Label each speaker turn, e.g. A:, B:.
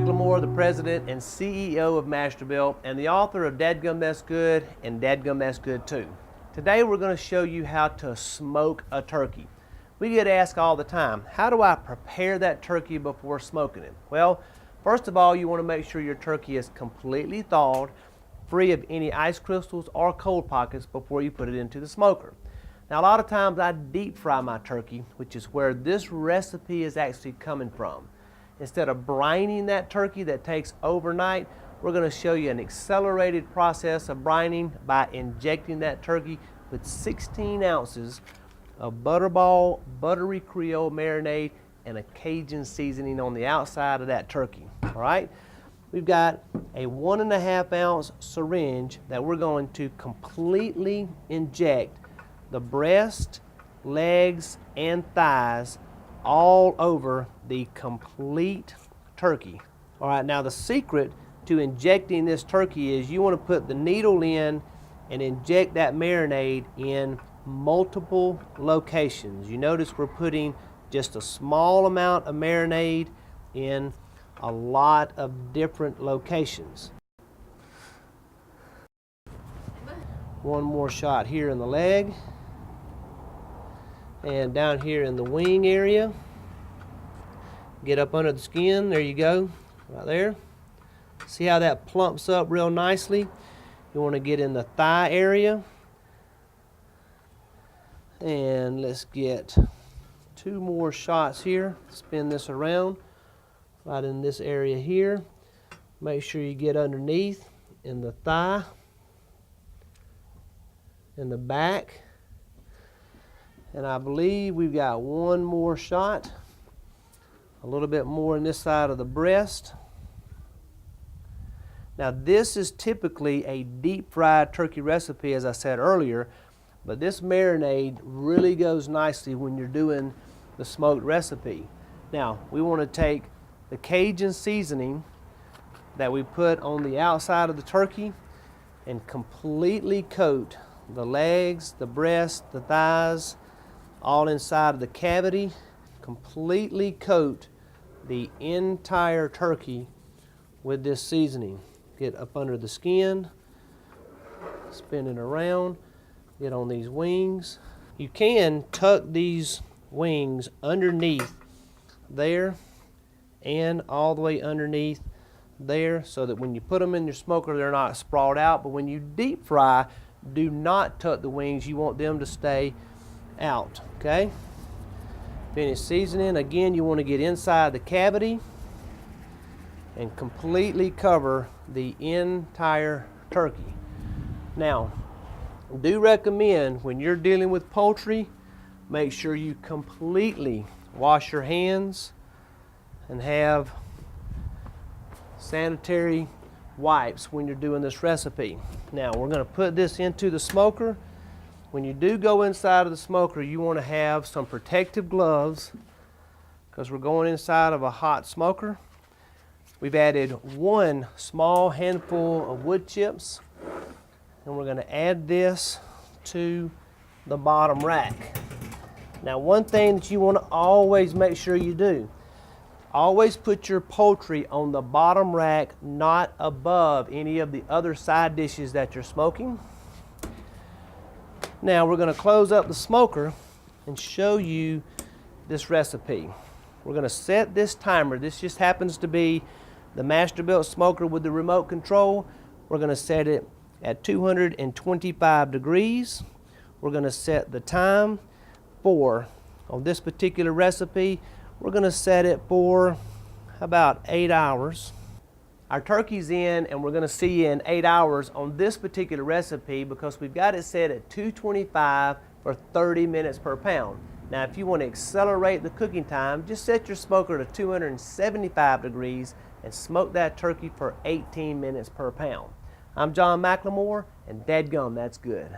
A: McLemore, the president and CEO of Masterbuilt, and the author of Dadgum That's Good and Dadgum That's Good Too. Today we're going to show you how to smoke a turkey. We get asked all the time, how do I prepare that turkey before smoking it? Well, first of all, you want to make sure your turkey is completely thawed, free of any ice crystals or cold pockets before you put it into the smoker. Now, a lot of times I deep fry my turkey, which is where this recipe is actually coming from. Instead of brining that turkey that takes overnight, we're going to show you an accelerated process of brining by injecting that turkey with 16 ounces of Butterball Buttery Creole marinade and a Cajun seasoning on the outside of that turkey. All right? We've got a 1.5 ounce syringe that we're going to completely inject the breast, legs, and thighs all over the complete turkey. All right, now the secret to injecting this turkey is you want to put the needle in and inject that marinade in multiple locations. You notice we're putting just a small amount of marinade in a lot of different locations. One more shot here in the leg. And down here in the wing area. Get up under the skin, there you go, right there. See how that plumps up real nicely? You want to get in the thigh area. And let's get 2 more shots here. Spin this around, right in this area here. Make sure you get underneath in the thigh, in the back. And I believe we've got 1 more shot, a little bit more on this side of the breast. Now this is typically a deep fried turkey recipe, as I said earlier, but this marinade really goes nicely when you're doing the smoked recipe. Now we want to take the Cajun seasoning that we put on the outside of the turkey and completely coat the legs, the breast, the thighs, all inside of the cavity. Completely coat the entire turkey with this seasoning. Get up under the skin, spin it around, get on these wings. You can tuck these wings underneath there and all the way underneath there so that when you put them in your smoker they're not sprawled out. But when you deep fry, do not tuck the wings. You want them to stay out. Okay, finish seasoning. Again, you want to get inside the cavity and completely cover the entire turkey. Now, do recommend when you're dealing with poultry, make sure you completely wash your hands and have sanitary wipes when you're doing this recipe. Now, we're going to put this into the smoker. When you do go inside of the smoker, you want to have some protective gloves because we're going inside of a hot smoker. We've added 1 small handful of wood chips, and we're going to add this to the bottom rack. Now, one thing that you want to always make sure you do, always put your poultry on the bottom rack, not above any of the other side dishes that you're smoking. Now we're going to close up the smoker and show you this recipe. We're going to set this timer. This just happens to be the Masterbuilt smoker with the remote control. We're going to set it at 225 degrees. We're going to set the time for, on this particular recipe, we're going to set it for about 8 hours. Our turkey's in, and we're going to see you in 8 hours on this particular recipe because we've got it set at 225 for 30 minutes per pound. Now, if you want to accelerate the cooking time, just set your smoker to 275 degrees and smoke that turkey for 18 minutes per pound. I'm John McLemore, and dadgum, that's good.